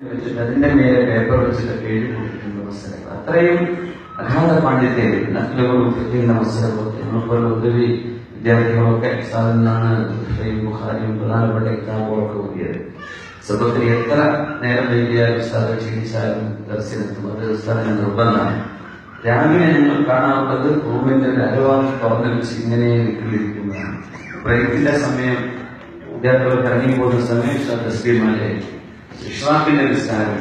വെച്ചിട്ട് അതിന്റെ മേലെ പേപ്പർ വെച്ചിട്ടൊക്കെ എഴുതി കൊടുത്തിട്ടുണ്ട് മസലകൾ. അത്രയും അഗാധ പാണ്ഡിത്യം നഖലുകളും ഫിഖിന്റെ മസലകളൊക്കെ നമ്മളെപ്പോലെ ഉദവി വിദ്യാർത്ഥികളൊക്കെ ഉസ്താദിൽ നിന്നാണ് ബുഖാരിയും പ്രധാനപ്പെട്ട കിതാബുകളൊക്കെ ഓതിയത്. സബത്തിൽ എത്ര നേരം വൈകിയാൽ ഉസ്താദ് ക്ഷീണിച്ചാലും ദർശനത്തും അത് ഉസ്താദിന് നിർബന്ധമാണ്. രാവിലെ ഞങ്ങൾ കാണാറുള്ളത് റൂമിന്റെ ഒരു അരവാങ്ങി തുറന്നു വെച്ച് ഇങ്ങനെ നിൽക്കിയിരിക്കുന്നതാണ്. ബ്രേക്കിന്റെ സമയം വിദ്യാർത്ഥികൾക്ക് ഇറങ്ങിപ്പോകുന്ന സമയം തസ്ബീഹിന്റെ ഇഷ്റാഖിന്റെ നിസ്കാരം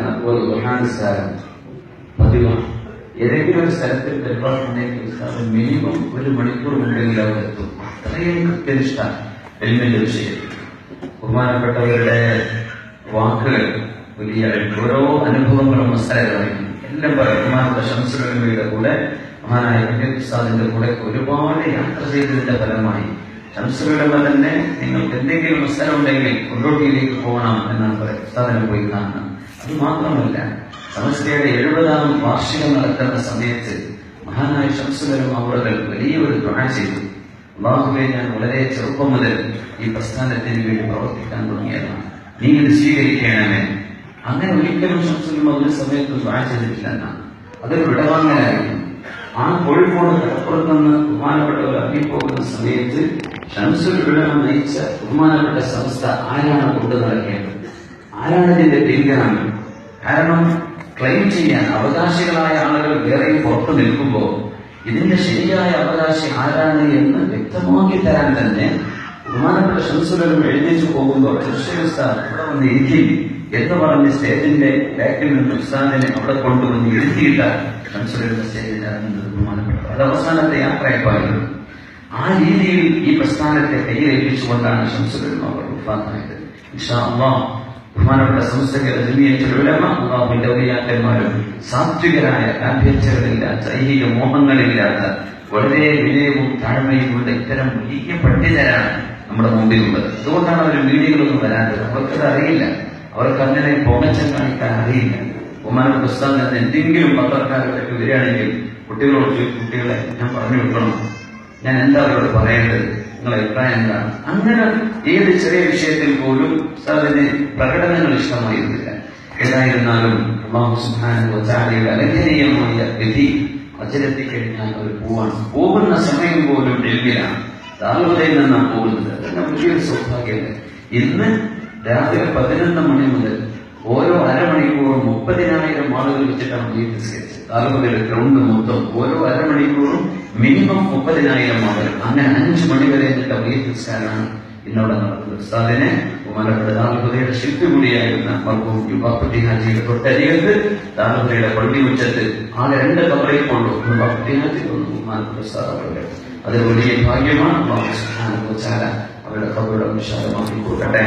അതുപോലെ ദുഹാ നിസ്കാരം പതിവാണ്. ഏതെങ്കിലും ഒരു സ്ഥലത്തിൽ പരിപാടി മിനിമം 1 മണിക്കൂർ മുമ്പെങ്കിൽ അവർ എത്തും. അത്രയും കൃത്യനിഷ്ഠ എലിമെന്റ് വിഷയത്തിൽ ബഹുമാനപ്പെട്ടവരുടെ വാക്കുകൾ വലിയ ഓരോ അനുഭവങ്ങളും മസാലകളായിരിക്കും. എല്ലാം ബഹുമാനപ്പെട്ട ശംസുലയുടെ കൂടെ മഹാനായ ഉസ്താദിന്റെ കൂടെ ഒരുപാട് യാത്ര ചെയ്തതിന്റെ ഫലമായി ശംസുലമ തന്നെ നിങ്ങൾക്ക് എന്തെങ്കിലും മസാല ഉണ്ടെങ്കിൽ കൊണ്ടോട്ടിയിലേക്ക് പോകണം എന്നാണ് പറയുന്നത്. ഉസ്താദിനെ പോയി കാണണം. അത് മാത്രമല്ല, സമസ്തയുടെ 70ാം വാർഷികം നടക്കുന്ന സമയത്ത് മഹാനായ ശംസുലമ അവറുകൾ വലിയൊരു ദുആ ചെയ്തു. അല്ലാഹുവേ, ഞാൻ വളരെ ചെറുപ്പം മുതൽ ഈ പ്രസ്ഥാനത്തിന് വേണ്ടി പ്രവർത്തിക്കാൻ തുടങ്ങിയതാണ്, നീ ഇത് സ്വീകരിക്കണമേ. അങ്ങനെ ഒരിക്കലും ശംസുലമ ഒരു സമയത്ത് ദുആ ചെയ്തിട്ടില്ല എന്നാണ്. അതൊരു വിടവാങ്ങലായിരുന്നു. ആ കോഴിക്കോട് കടപ്പുറത്ത് നിന്ന് ബഹുമാനപ്പെട്ടവർ ഇറങ്ങിപ്പോകുന്ന സമയത്ത് ശംസുൽ ഉലമ നയിച്ച ബഹുമാനപ്പെട്ട സംസ്ഥ ആരാണ് കൊണ്ടു നടക്കേണ്ടത്, ആരാണ് ഇതിന്റെ പിൻഗാമി? കാരണം ക്ലെയിം ചെയ്യാൻ അവകാശികളായ ആളുകൾ വേറെയും പുറത്തു നിൽക്കുമ്പോൾ ഇതിന്റെ ശരിയായ അവകാശി ആരാണ് എന്ന് വ്യക്തമാക്കി തരാൻ തന്നെ ബഹുമാനപ്പെട്ട ശംസുൽ ഉലമ എഴുന്നേറ്റ് പോകുമ്പോൾ ഉസ്താദ് ഇവിടെ വന്ന് ഇരിക്കും എന്ന് പറഞ്ഞ് സ്റ്റേജിന്റെ ബാക്കിൽ നിന്ന് ഉസ്താദിനെ അവിടെ കൊണ്ടുവന്ന് ഇരുത്തിയിട്ട ശംസുൽ ഉലമ സ്റ്റേജിൽ ഇറങ്ങുന്നത് ബഹുമാനപ്പെട്ടത്. അത് അവസാനത്തെ യാത്രയപ്പായിരുന്നു. ആ രീതിയിൽ ഈ പ്രസ്ഥാനത്തെ കയ്യിലേൽപ്പിച്ചുകൊണ്ടാണ് ശംസുൽ ഉലമ അവർ വഫാത്തായത്. ഇൻഷാ അല്ലാഹ് ബഹുമാനപ്പെട്ട സംസ്ഥയ്ക്ക് അള്ളാഹുവിന്റെ ഔലിയാക്കന്മാരും സാത്വികരായ ആഭ്യന്തരങ്ങളില്ലാത്ത ഐഹിക മോഹങ്ങളില്ലാത്ത വളരെ വിനയവും താഴ്മയുമുള്ള ഇത്തരം വലിയ പണ്ഡിതരാണ് നമ്മുടെ മുമ്പിലുള്ളത്. അതുകൊണ്ടാണ് അവർ വീഡിയോകളൊന്നും വരാത്തത്. അവർക്കത് അറിയില്ല. അവർക്ക് അങ്ങനെ പൊങ്ങച്ചം കാണിക്കാൻ അറിയില്ല. ബഹുമാനപ്പെട്ട ഉസ്താദ് എന്ന് എന്തെങ്കിലും പത്രക്കാരൊക്കെ വരികയാണെങ്കിൽ കുട്ടികളോട് ചോദിക്കും, കുട്ടികളെ ഞാൻ പറഞ്ഞു വെക്കണം, ഞാൻ എന്താ അവരോട് പറയേണ്ടത്, നിങ്ങളുടെ അഭിപ്രായം എന്താണ്? അങ്ങനെ ഏത് ചെറിയ വിഷയത്തിൽ പോലും ഉസ്താദിന് പ്രകടനങ്ങൾ ഇഷ്ടമായിരുന്നില്ല. ഏതായിരുന്നാലും അല്ലാഹു സുബ്ഹാനഹു വ തആലയുടെ അലംഘനീയമായ വിധി വചനത്തിക്കഴിഞ്ഞാൽ അവർ പോകുന്ന സമയം പോലും ഡൽഹിയിലാണ്, ദാറുൽ നിന്നാണ് പോകുന്നത്. അതെല്ലാം വലിയൊരു സൗഭാഗ്യമല്ലേ. ഇന്ന് രാവിലെ 11 മണി മുതൽ ഓരോ അരമണിക്കൂറും 30,000 ആളുകൾ വെച്ചിട്ടാണ് നിസ്കരിച്ചത്. ദാറുൽ ഗ്രൗണ്ട് മൊത്തം ഓരോ അരമണിക്കൂറും മിനിമം 30,000 ആളുകൾ. അങ്ങനെ 5 മണി വരെ നിസ്കാരമാണ് ഇന്നവിടെ നടക്കുന്നത്. ഉസ്താദിനെ ബഹുമാനപ്പെട്ട ദാറുൽ ശില്പി കൂടിയായിരുന്ന മർഹൂം യുവാക്കുട്ടി ഹാജിയുടെ തൊട്ടരികത്ത് ദാറുൽ പള്ളി ഉച്ചത്ത് ആകെ 2 കബറിൽ കൊണ്ടു. യുവാക്കുട്ടി ഹാജി ഒന്ന് ബഹുമാനപ്പെട്ട ഉസ്താദ് അവരുടെ അത് വലിയ ഭാഗ്യമാണ്. അല്ലാഹു സുബ്ഹാനഹു വ തആല അവരുടെ ഖബറുകളെ വിശാലമാക്കി കൊടുക്കട്ടെ.